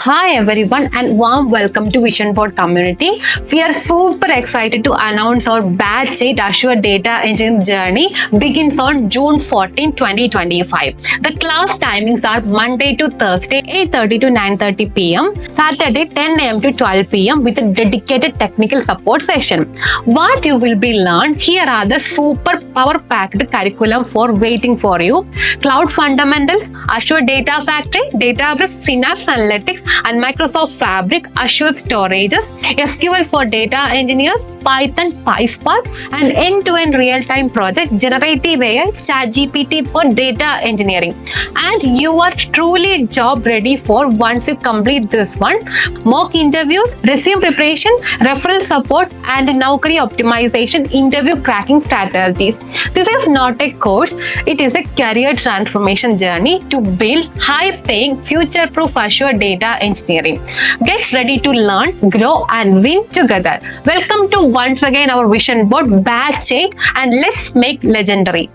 Hi everyone and warm welcome to Vision Board community. We are super excited to announce our batch 8 Azure Data Engineering journey begins on June 14, 2025. The class timings are Monday to Thursday 8:30 to 9:30 p.m., Saturday 10 a.m. to 12 p.m. with a dedicated technical support session. What you will be learned, here are the super power-packed curriculum for waiting for you. Cloud fundamentals, Azure Data Factory, Databricks, Synapse Analytics, and Microsoft Fabric, Azure Storages, SQL for data engineers, Python, PySpark, and end-to-end real-time project, generative AI, ChatGPT for data engineering. And you are truly job ready for once you complete this one. Mock interviews, resume preparation, referral support, and Naukri optimization interview cracking strategies. This is not a course, it is a career transformation journey to build high-paying, future-proof Azure data engineering. Get ready to learn, grow, and win together. Welcome to once again our Vision Board Batch 8, and let's make legendary.